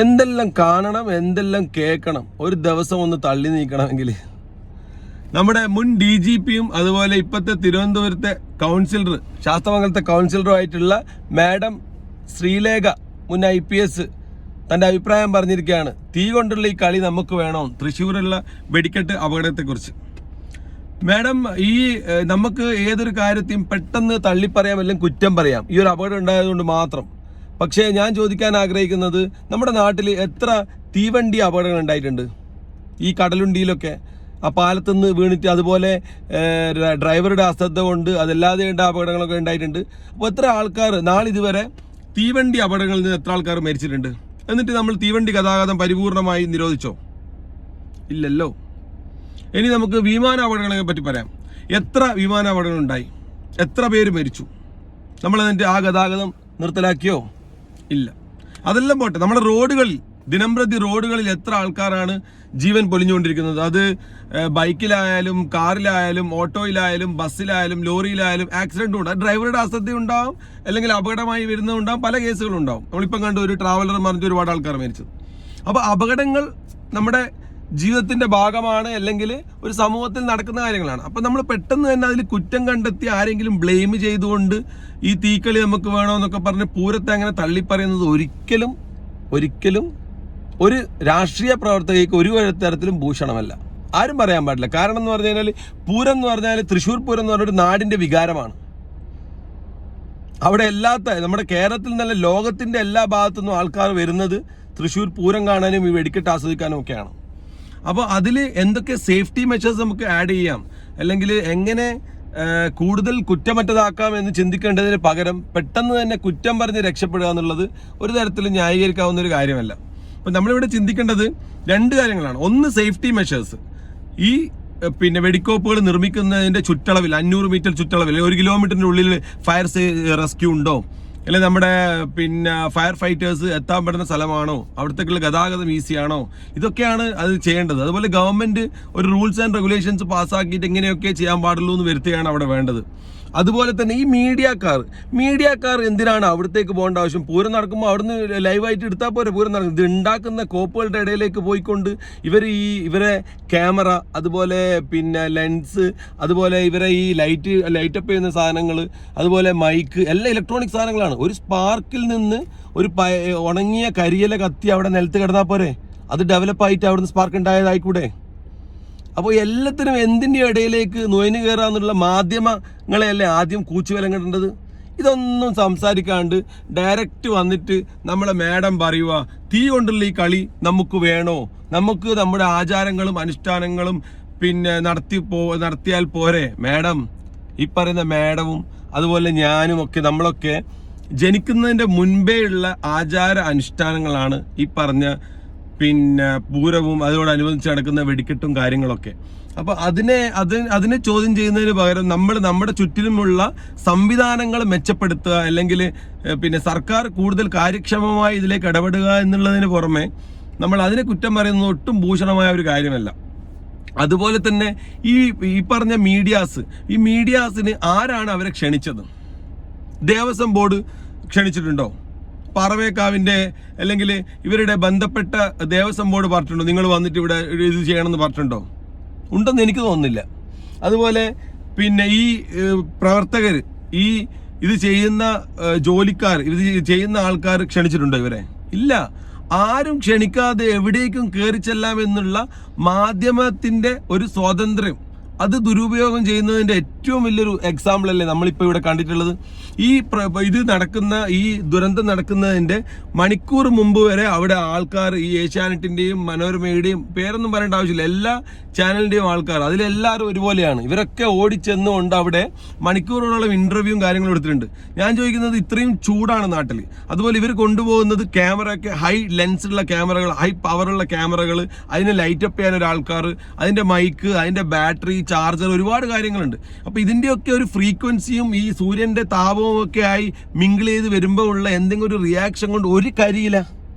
എന്തെല്ലാം കാണണം, എന്തെല്ലാം കേൾക്കണം. ഒരു ദിവസം ഒന്ന് തള്ളി നീക്കണമെങ്കിൽ നമ്മുടെ മുൻ DGPയും അതുപോലെ ഇപ്പോഴത്തെ തിരുവനന്തപുരത്തെ കൗൺസിലർ, ശാസ്തമംഗലത്തെ കൗൺസിലറുമായിട്ടുള്ള മാഡം ശ്രീലേഖ, മുൻ IPS, തൻ്റെ അഭിപ്രായം പറഞ്ഞിരിക്കുകയാണ്. തീ കൊണ്ടുള്ള ഈ കളി നമുക്ക് വേണോ, തൃശ്ശൂരുള്ള വെടിക്കെട്ട് അപകടത്തെക്കുറിച്ച്. മാഡം, ഈ നമുക്ക് ഏതൊരു കാര്യത്തെയും പെട്ടെന്ന് തള്ളിപ്പറയാം, അല്ലെങ്കിൽ കുറ്റം പറയാം, ഈ ഒരു അപകടം ഉണ്ടായതുകൊണ്ട് മാത്രം. പക്ഷേ ഞാൻ ചോദിക്കാൻ ആഗ്രഹിക്കുന്നത്, നമ്മുടെ നാട്ടിൽ എത്ര തീവണ്ടി അപകടങ്ങൾ ഉണ്ടായിട്ടുണ്ട് ഈ കടലുണ്ടിയിലൊക്കെ? ആ പാലത്തുനിന്ന് വീണിട്ട്, അതുപോലെ ഡ്രൈവറുടെ അശ്രദ്ധ കൊണ്ട് അതല്ലാതെ അപകടങ്ങളൊക്കെ ഉണ്ടായിട്ടുണ്ട്. അപ്പോൾ എത്ര ആൾക്കാർ നാളിതുവരെ തീവണ്ടി അപകടങ്ങളിൽ നിന്ന് എത്ര ആൾക്കാർ മരിച്ചിട്ടുണ്ട്? എന്നിട്ട് നമ്മൾ തീവണ്ടി ഗതാഗതം പരിപൂർണമായി നിരോധിച്ചോ? ഇല്ലല്ലോ. ഇനി നമുക്ക് വിമാന അപകടങ്ങളെ പറ്റി പറയാം. എത്ര വിമാന അപകടങ്ങൾ ഉണ്ടായി? എത്ര പേര് മരിച്ചു? നമ്മളതിൻ്റെ ആ ഗതാഗതം നിർത്തലാക്കിയോ? ഇല്ല. അതെല്ലാം പോട്ടെ, നമ്മുടെ റോഡുകളിൽ, ദിനംപ്രതി റോഡുകളിൽ എത്ര ആൾക്കാരാണ് ജീവൻ പൊലിഞ്ഞുകൊണ്ടിരിക്കുന്നത്? അത് ബൈക്കിലായാലും കാറിലായാലും ഓട്ടോയിലായാലും ബസ്സിലായാലും ലോറിയിലായാലും ആക്സിഡൻറ്റും ഉണ്ടാകും. ഡ്രൈവറുടെ അശ്രദ്ധ ഉണ്ടാവും, അല്ലെങ്കിൽ അപകടമായി വരുന്നതുണ്ടാവും, പല കേസുകളും ഉണ്ടാവും. നമ്മളിപ്പം കണ്ടു ഒരു ട്രാവലർ മറിഞ്ഞ് ഒരുപാട് ആൾക്കാർ മരിച്ചത്. അപ്പോൾ അപകടങ്ങൾ നമ്മുടെ ജീവിതത്തിന്റെ ഭാഗമാണ്, അല്ലെങ്കിൽ ഒരു സമൂഹത്തിൽ നടക്കുന്ന കാര്യങ്ങളാണ്. അപ്പം നമ്മൾ പെട്ടെന്ന് തന്നെ അതിൽ കുറ്റം കണ്ടെത്തി ആരെങ്കിലും ബ്ലെയിം ചെയ്തുകൊണ്ട് ഈ തീക്കളി നമുക്ക് വേണമെന്നൊക്കെ പറഞ്ഞ് പൂരത്തെ അങ്ങനെ തള്ളിപ്പറയുന്നത് ഒരിക്കലും ഒരു രാഷ്ട്രീയ പ്രവർത്തകയ്ക്ക് ഒരു തരത്തിലും ഭൂഷണമല്ല. ആരും പറയാൻ പാടില്ല. കാരണം എന്ന് പറഞ്ഞു കഴിഞ്ഞാൽ പൂരം എന്ന് പറഞ്ഞാൽ, തൃശ്ശൂർ പൂരം എന്ന് പറഞ്ഞൊരു നാടിന്റെ വികാരമാണ്. അവിടെ നമ്മുടെ കേരളത്തിൽ നിന്നല്ല, ലോകത്തിന്റെ എല്ലാ ഭാഗത്തു നിന്നും ആൾക്കാർ വരുന്നത് തൃശ്ശൂർ പൂരം കാണാനും ഈ വെടിക്കെട്ട് ആസ്വദിക്കാനും ഒക്കെയാണ്. അപ്പോൾ അതിൽ എന്തൊക്കെ സേഫ്റ്റി മെഷേഴ്സ് നമുക്ക് ആഡ് ചെയ്യാം, അല്ലെങ്കിൽ എങ്ങനെ കൂടുതൽ കുറ്റമറ്റതാക്കാം എന്ന് ചിന്തിക്കേണ്ടതിന് പകരം പെട്ടെന്ന് തന്നെ കുറ്റം പറഞ്ഞ് രക്ഷപ്പെടുക എന്നുള്ളത് ഒരു തരത്തിലും ന്യായീകരിക്കാവുന്ന ഒരു കാര്യമല്ല. അപ്പം നമ്മളിവിടെ ചിന്തിക്കേണ്ടത് രണ്ട് കാര്യങ്ങളാണ്. ഒന്ന്, സേഫ്റ്റി മെഷേഴ്സ്. ഈ വെടിക്കോപ്പുകൾ നിർമ്മിക്കുന്നതിൻ്റെ ചുറ്റളവിൽ 500 മീറ്റർ ചുറ്റളവിൽ 1 കിലോമീറ്ററിൻ്റെ ഉള്ളിൽ ഫയർ റെസ്ക്യൂ ഉണ്ടോ, അല്ലെങ്കിൽ നമ്മുടെ ഫയർ ഫൈറ്റേഴ്സ് എത്താൻ പറ്റുന്ന സ്ഥലമാണോ, അവിടത്തേക്കുള്ള ഗതാഗതം ഈസിയാണോ, ഇതൊക്കെയാണ് അത് ചെയ്യേണ്ടത്. അതുപോലെ ഗവൺമെന്റ് ഒരു റൂൾസ് ആൻഡ് റെഗുലേഷൻസ് പാസ്സാക്കിയിട്ട് എങ്ങനെയൊക്കെ ചെയ്യാൻ പാടുള്ളൂ എന്ന് വരുത്തുകയാണ് അവിടെ വേണ്ടത്. അതുപോലെ തന്നെ ഈ മീഡിയക്കാർ എന്തിനാണ് അവിടത്തേക്ക് പോകേണ്ട ആവശ്യം? പൂരം നടക്കുമ്പോൾ അവിടുന്ന് ലൈവായിട്ട് എടുത്താൽ പോരെ പൂരം നടക്കുന്നത്. ഇത് ഉണ്ടാക്കുന്ന കോപ്പുകളുടെ ഇടയിലേക്ക് പോയിക്കൊണ്ട് ഇവരെ ക്യാമറ, അതുപോലെ ലെൻസ്, അതുപോലെ ഇവരെ ഈ ലൈറ്റപ്പ് ചെയ്യുന്ന സാധനങ്ങൾ, അതുപോലെ മൈക്ക്, എല്ലാം ഇലക്ട്രോണിക് സാധനങ്ങളാണ്. ഒരു സ്പാർക്കിൽ നിന്ന് ഒരു ഉണങ്ങിയ കരിയില കത്തി അവിടെ നിലത്ത് കിടന്നാൽ പോരെ? അത് ഡെവലപ്പായിട്ട് അവിടുന്ന് സ്പാർക്ക് ഉണ്ടായതായിക്കൂടെ? അപ്പോൾ എല്ലാത്തിനും എന്തിൻ്റെ ഇടയിലേക്ക് നുഴഞ്ഞു കയറാന്നുള്ള മാധ്യമങ്ങളെയല്ലേ ആദ്യം കൂച്ചുവിലങ്ങേണ്ടത്? ഇതൊന്നും സംസാരിക്കാണ്ട് ഡയറക്റ്റ് വന്നിട്ട് നമ്മളെ മാഡം പറയുക, തീ കൊണ്ടുള്ള ഈ കളി നമുക്ക് വേണോ, നമുക്ക് നമ്മുടെ ആചാരങ്ങളും അനുഷ്ഠാനങ്ങളും നടത്തിയാൽ പോരെ? മാഡം, ഈ പറയുന്ന മാഡവും അതുപോലെ ഞാനും ഒക്കെ, നമ്മളൊക്കെ ജനിക്കുന്നതിൻ്റെ മുൻപേ ഉള്ള ആചാര അനുഷ്ഠാനങ്ങളാണ് ഈ പറഞ്ഞ പൂരവും അതിനോടനുബന്ധിച്ച് നടക്കുന്ന വെടിക്കെട്ടും കാര്യങ്ങളൊക്കെ. അപ്പൊ അതിനെ ചോദ്യം ചെയ്യുന്നതിന് പകരം നമ്മൾ നമ്മുടെ ചുറ്റിലുമുള്ള സംവിധാനങ്ങൾ മെച്ചപ്പെടുത്തുക, അല്ലെങ്കിൽ സർക്കാർ കൂടുതൽ കാര്യക്ഷമമായി ഇതിലേക്ക് ഇടപെടുക എന്നുള്ളതിന് പുറമെ നമ്മൾ അതിനെ കുറ്റം പറയുന്നത് ഒട്ടും ഭൂഷണമായ ഒരു കാര്യമല്ല. അതുപോലെ തന്നെ ഈ പറഞ്ഞ ഈ മീഡിയാസിന് ആരാണ് അവരെ ക്ഷണിച്ചത്? ദേവസ്വം ബോർഡ് ക്ഷണിച്ചിട്ടുണ്ടോ? പാറവേക്കാവിൻ്റെ അല്ലെങ്കിൽ ഇവരുടെ ബന്ധപ്പെട്ട ദേവസ്വം ബോർഡ് പറഞ്ഞിട്ടുണ്ടോ നിങ്ങൾ വന്നിട്ട് ഇവിടെ ഇത് ചെയ്യണമെന്ന് പറഞ്ഞിട്ടുണ്ടോ? ഉണ്ടെന്ന് എനിക്ക് തോന്നുന്നില്ല. അതുപോലെ ഈ പ്രവർത്തകർ, ഇത് ചെയ്യുന്ന ജോലിക്കാർ, ഇത് ചെയ്യുന്ന ആൾക്കാർ ക്ഷണിച്ചിട്ടുണ്ടോ ഇവരെ? ഇല്ല. ആരും ക്ഷണിക്കാതെ എവിടേക്കും കയറി ചെല്ലാം എന്നുള്ള മാധ്യമത്തിന്റെ ഒരു സ്വാതന്ത്ര്യം, അത് ദുരുപയോഗം ചെയ്യുന്നതിന്റെ ഏറ്റവും വലിയൊരു എക്സാമ്പിൾ അല്ലേ നമ്മളിപ്പോൾ ഇവിടെ കണ്ടിട്ടുള്ളത്. ഈ ദുരന്തം നടക്കുന്നതിന്റെ മണിക്കൂർ മുമ്പ് വരെ അവിടെ ആൾക്കാർ, ഈ ഏഷ്യാനെറ്റിന്റെയും മനോരമയുടെയും പേരൊന്നും പറയേണ്ട ആവശ്യമില്ല, എല്ലാ ചാനലിന്റെയും ആൾക്കാർ, അതിലെല്ലാവരും ഒരുപോലെയാണ്. ഇവരൊക്കെ ഓടിച്ചെന്നുകൊണ്ട് അവിടെ മണിക്കൂറുകളോളം ഇന്റർവ്യൂവും കാര്യങ്ങളും എടുത്തിട്ടുണ്ട്. ഞാൻ ചോദിക്കുന്നത്, ഇത്രയും ചൂടാണ് നാട്ടിൽ, അതുപോലെ ഇവർ കൊണ്ടുപോകുന്നത് ക്യാമറയൊക്കെ ഹൈ ലെൻസുള്ള ക്യാമറകൾ, ഹൈ പവറുള്ള ക്യാമറകൾ, അതിനെ ലൈറ്റപ്പ് ചെയ്യാൻ ഒരാൾക്കാർ, അതിന്റെ മൈക്ക്, അതിന്റെ ബാറ്ററി, ചാർജർ, ഒരുപാട് കാര്യങ്ങളുണ്ട്. അപ്പൊ ഇതിന്റെയൊക്കെ ഒരു ഫ്രീക്വൻസിയും ഈ സൂര്യന്റെ താപവും ഒക്കെ ആയി മിങ്കിൾ ചെയ്ത് വരുമ്പോൾ ഉള്ള എന്തെങ്കിലും ഒരു റിയാക്ഷൻ കൊണ്ട് ഒരു കരിയില,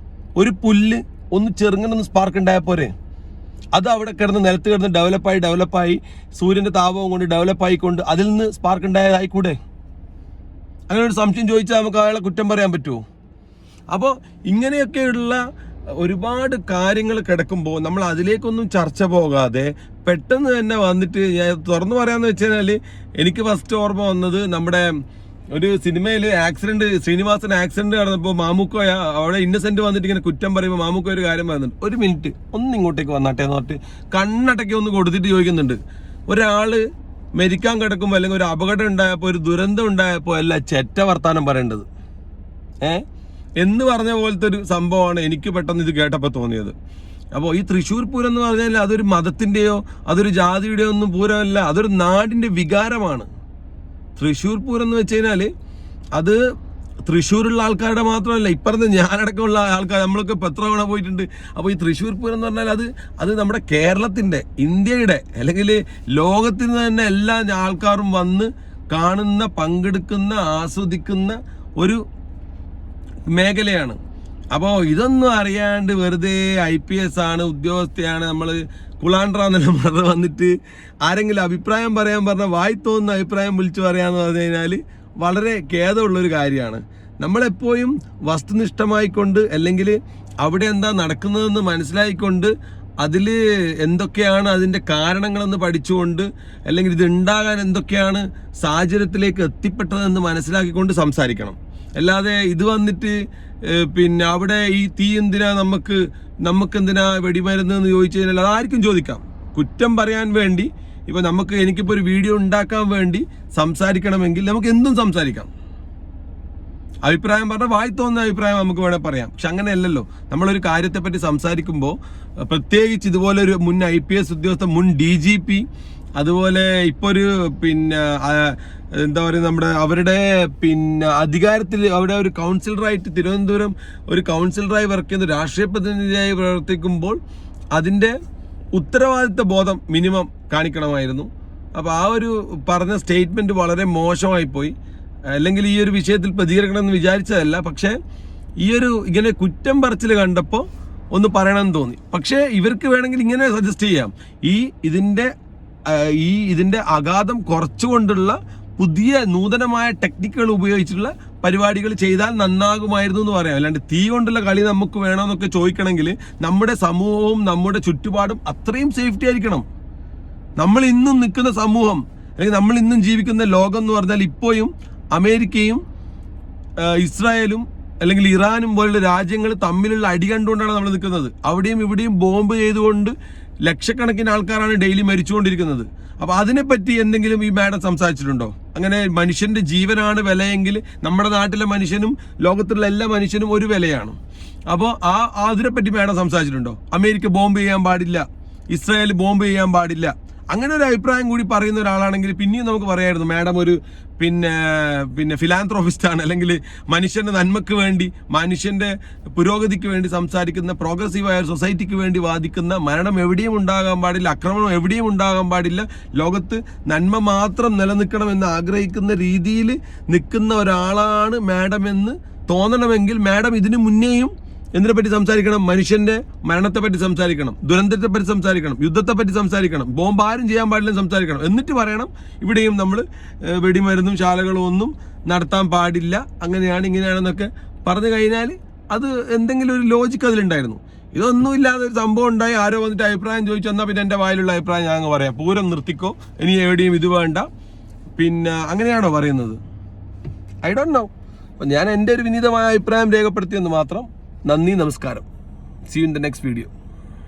ഒരു പുല്ല് ഒന്ന് ചെറുങ്ങനെ സ്പാർക്ക് ഉണ്ടായാൽ പോരെ? അത് അവിടെ കിടന്ന് നിലത്ത് കിടന്ന് ഡെവലപ്പായി സൂര്യന്റെ താപവും കൊണ്ട് ഡെവലപ്പായിക്കൊണ്ട് അതിൽ നിന്ന് സ്പാർക്ക് ഉണ്ടായതായിക്കൂടെ? അങ്ങനെ ഒരു സംശയം ചോദിച്ചാൽ നമുക്ക് അയാളെ കുറ്റം പറയാൻ പറ്റുമോ? അപ്പോൾ ഇങ്ങനെയൊക്കെയുള്ള ഒരുപാട് കാര്യങ്ങൾ കിടക്കുമ്പോൾ നമ്മൾ അതിലേക്കൊന്നും ചർച്ച പോകാതെ പെട്ടെന്ന് തന്നെ വന്നിട്ട് ഞാൻ തുറന്നു പറയാമെന്ന് വെച്ച് കഴിഞ്ഞാൽ എനിക്ക് ഫസ്റ്റ് ഓർമ്മ വന്നത് നമ്മുടെ ഒരു സിനിമയിൽ ആക്സിഡന്റ്, ശ്രീനിവാസൻ ആക്സിഡന്റ് നടന്നപ്പോൾ മാമുക്കോയ അവിടെ ഇന്നസെന്റ് വന്നിട്ട് ഇങ്ങനെ കുറ്റം പറയുമ്പോൾ മാമുക്കോയ ഒരു കാര്യം പറയുന്നുണ്ട്, ഒരു മിനിറ്റ് ഒന്ന് ഇങ്ങോട്ടേക്ക് വന്നാട്ടെ എന്ന് പറഞ്ഞിട്ട് കണ്ണടക്കി ഒന്ന് കൊടുത്തിട്ട് ചോദിക്കുന്നുണ്ട്, ഒരാള് മരിക്കാൻ കിടക്കുമ്പോൾ അല്ലെങ്കിൽ ഒരു അപകടം ഉണ്ടായപ്പോൾ ഒരു ദുരന്തം ഉണ്ടായപ്പോൾ അല്ല ചെറ്റ വർത്താനം പറയേണ്ടത് എന്ന് പറഞ്ഞ പോലത്തെ ഒരു സംഭവമാണ് എനിക്ക് പെട്ടെന്ന് ഇത് കേട്ടപ്പോൾ തോന്നിയത്. അപ്പോൾ ഈ തൃശ്ശൂർ പൂരം എന്ന് പറഞ്ഞാൽ അതൊരു മതത്തിൻ്റെയോ അതൊരു ജാതിയുടെയോ ഒന്നും പൂരമല്ല, അതൊരു നാടിൻ്റെ വികാരമാണ്. തൃശ്ശൂർ പൂരം എന്ന് വെച്ച് കഴിഞ്ഞാൽ അത് തൃശ്ശൂരുള്ള ആൾക്കാരുടെ മാത്രമല്ല, ഇപ്പറത്തെ ഞാനടക്കമുള്ള ആൾക്കാർ, നമ്മളൊക്കെ എത്ര തവണ പോയിട്ടുണ്ട്. അപ്പോൾ ഈ തൃശ്ശൂർ പൂരം എന്ന് പറഞ്ഞാൽ അത് നമ്മുടെ കേരളത്തിൻ്റെ, ഇന്ത്യയുടെ, അല്ലെങ്കിൽ ലോകത്തിൽ നിന്ന് തന്നെ എല്ലാ ആൾക്കാരും വന്ന് കാണുന്ന, പങ്കെടുക്കുന്ന, ആസ്വദിക്കുന്ന ഒരു മേഖലയാണ്. അപ്പോൾ ഇതൊന്നും അറിയാണ്ട് വെറുതെ IPS ആണ്, ഉദ്യോഗസ്ഥയാണ്, നമ്മൾ കുളാണ്ട്രാന്നെല്ലാം പറഞ്ഞ് വന്നിട്ട് ആരെങ്കിലും അഭിപ്രായം പറയാൻ പറഞ്ഞാൽ വായി തോന്നുന്ന അഭിപ്രായം വിളിച്ചു പറയാന്ന് പറഞ്ഞു കഴിഞ്ഞാൽ വളരെ ഖേദമുള്ളൊരു കാര്യമാണ്. നമ്മളെപ്പോഴും വസ്തുനിഷ്ഠമായിക്കൊണ്ട് അല്ലെങ്കിൽ അവിടെ എന്താ നടക്കുന്നതെന്ന് മനസ്സിലായിക്കൊണ്ട് അതിൽ എന്തൊക്കെയാണ് അതിൻ്റെ കാരണങ്ങളെന്ന് പഠിച്ചുകൊണ്ട് അല്ലെങ്കിൽ ഇത് ഉണ്ടാകാൻ എന്തൊക്കെയാണ് സാഹചര്യത്തിലേക്ക് എത്തിപ്പെട്ടതെന്ന് മനസ്സിലാക്കിക്കൊണ്ട് സംസാരിക്കണം. അല്ലാതെ ഇത് വന്നിട്ട് പിന്നെ അവിടെ ഈ തീ എന്തിനാ നമുക്കെന്തിനാ വെടിമരുന്ന് എന്ന് ചോദിച്ചു കഴിഞ്ഞാൽ അതാർക്കും ചോദിക്കാം. കുറ്റം പറയാൻ വേണ്ടി ഇപ്പൊ എനിക്കിപ്പോൾ ഒരു വീഡിയോ ഉണ്ടാക്കാൻ വേണ്ടി സംസാരിക്കണമെങ്കിൽ നമുക്ക് എന്തും സംസാരിക്കാം. അഭിപ്രായം പറഞ്ഞാൽ വായി തോന്നുന്ന അഭിപ്രായം നമുക്ക് വേണേൽ പറയാം. പക്ഷെ അങ്ങനെയല്ലല്ലോ. നമ്മളൊരു കാര്യത്തെപ്പറ്റി സംസാരിക്കുമ്പോൾ പ്രത്യേകിച്ച് ഇതുപോലെ ഒരു മുൻ IPS ഉദ്യോഗസ്ഥ, മുൻ DGP, അതുപോലെ ഇപ്പോൾ ഒരു പിന്നെ എന്താ പറയുക നമ്മുടെ അവരുടെ പിന്നെ അധികാരത്തിൽ അവിടെ ഒരു കൗൺസിലറായിട്ട് തിരുവനന്തപുരം ഒരു കൗൺസിലറായി വർക്ക് ചെയ്യുന്ന രാഷ്ട്രീയ പ്രതിനിധിയായി പ്രവർത്തിക്കുമ്പോൾ അതിൻ്റെ ഉത്തരവാദിത്ത ബോധം മിനിമം കാണിക്കണമായിരുന്നു. അപ്പോൾ ആ ഒരു പറഞ്ഞ സ്റ്റേറ്റ്മെൻറ്റ് വളരെ മോശമായിപ്പോയി. അല്ലെങ്കിൽ ഈ ഒരു വിഷയത്തിൽ പ്രതികരിക്കണമെന്ന് വിചാരിച്ചതല്ല, പക്ഷേ ഈ ഒരു ഇങ്ങനെ കുറ്റം പറച്ചിൽ കണ്ടപ്പോൾ ഒന്ന് പറയണമെന്ന് തോന്നി. പക്ഷേ ഇവർക്ക് വേണമെങ്കിൽ ഇങ്ങനെ സജസ്റ്റ് ചെയ്യാം, ഇതിൻ്റെ അഗാധം കുറച്ചുകൊണ്ടുള്ള പുതിയ നൂതനമായ ടെക്നിക്കുകൾ ഉപയോഗിച്ചിട്ടുള്ള പരിപാടികൾ ചെയ്താൽ നന്നാകുമായിരുന്നു എന്ന് പറയാം. അല്ലാണ്ട് തീ കൊണ്ടുള്ള കളി നമുക്ക് വേണമെന്നൊക്കെ ചോദിക്കണമെങ്കിൽ നമ്മുടെ സമൂഹവും നമ്മുടെ ചുറ്റുപാടും അത്രയും സേഫ്റ്റി ആയിരിക്കണം. നമ്മൾ ഇന്നും നിൽക്കുന്ന സമൂഹം അല്ലെങ്കിൽ നമ്മൾ ഇന്നും ജീവിക്കുന്ന ലോകം എന്ന് പറഞ്ഞാൽ ഇപ്പോഴും അമേരിക്കയും ഇസ്രായേലും അല്ലെങ്കിൽ ഇറാനും പോലുള്ള രാജ്യങ്ങൾ തമ്മിലുള്ള അടി കണ്ടുകൊണ്ടാണ് നമ്മൾ നിൽക്കുന്നത്. അവിടെയും ഇവിടെയും ബോംബ് ചെയ്തുകൊണ്ട് ലക്ഷക്കണക്കിന് ആൾക്കാരാണ് ഡെയിലി മരിച്ചുകൊണ്ടിരിക്കുന്നത്. അപ്പോൾ അതിനെപ്പറ്റി എന്തെങ്കിലും ഈ മാഡം സംസാരിച്ചിട്ടുണ്ടോ? അങ്ങനെ മനുഷ്യന്റെ ജീവനാണ് വിലയെങ്കിൽ നമ്മുടെ നാട്ടിലെ മനുഷ്യനും ലോകത്തുള്ള എല്ലാ മനുഷ്യനും ഒരു വിലയാണ്. അപ്പോൾ അതിനെപ്പറ്റി മാഡം സംസാരിച്ചിട്ടുണ്ടോ? അമേരിക്ക ബോംബ് ചെയ്യാൻ പാടില്ല, ഇസ്രായേൽ ബോംബ് ചെയ്യാൻ പാടില്ല, അങ്ങനെ ഒരു അഭിപ്രായം കൂടി പറയുന്ന ഒരാളാണെങ്കിൽ പിന്നെയും നമുക്ക് പറയായിരുന്നു മാഡം ഒരു പിന്നെ ഫിലാന്ത്രോഫിസ്റ്റ് ആണ്, അല്ലെങ്കിൽ മനുഷ്യന്റെ നന്മയ്ക്ക് വേണ്ടി, മനുഷ്യന്റെ പുരോഗതിക്ക് വേണ്ടി സംസാരിക്കുന്ന, പ്രോഗ്രസീവായ സൊസൈറ്റിക്ക് വേണ്ടി വാദിക്കുന്ന, മരണം എവിടെയും ഉണ്ടാകാൻ പാടില്ല, ആക്രമണം എവിടെയും ഉണ്ടാകാൻ പാടില്ല, ലോകത്ത് നന്മ മാത്രം നിലനിൽക്കണമെന്ന് ആഗ്രഹിക്കുന്ന രീതിയിൽ നിൽക്കുന്ന ഒരാളാണ് മാഡം എന്ന് തോന്നണമെങ്കിൽ മാഡം ഇതിനു മുന്നേയും എന്തിനെ പറ്റി സംസാരിക്കണം? മനുഷ്യന്റെ മരണത്തെ പറ്റി സംസാരിക്കണം, ദുരന്തത്തെ പറ്റി സംസാരിക്കണം, യുദ്ധത്തെ പറ്റി സംസാരിക്കണം, ബോംബ് ആരും ചെയ്യാൻ പാടില്ലെന്ന് സംസാരിക്കണം. എന്നിട്ട് പറയണം ഇവിടെയും നമ്മൾ വെടിമരുന്നും ശാലകളും ഒന്നും നടത്താൻ പാടില്ല, അങ്ങനെയാണ് ഇങ്ങനെയാണെന്നൊക്കെ പറഞ്ഞു കഴിഞ്ഞാൽ അത് എന്തെങ്കിലും ഒരു ലോജിക്ക് അതിലുണ്ടായിരുന്നു. ഇതൊന്നും ഇല്ലാതെ ഒരു സംഭവം ഉണ്ടായി, ആരോ വന്നിട്ട് അഭിപ്രായം ചോദിച്ചു, എന്നാൽ പിന്നെ എൻ്റെ വായിലുള്ള അഭിപ്രായം ഞാൻ അങ്ങ് പറയാം, പൂരം നിർത്തിക്കോ, ഇനി എവിടെയും ഇത് വേണ്ട, പിന്നെ അങ്ങനെയാണോ പറയുന്നത്? I don't know. അപ്പം ഞാൻ എൻ്റെ ഒരു വിനീതമായ അഭിപ്രായം രേഖപ്പെടുത്തിയെന്ന് മാത്രം. നന്ദി, നമസ്കാരം. See you in the next video.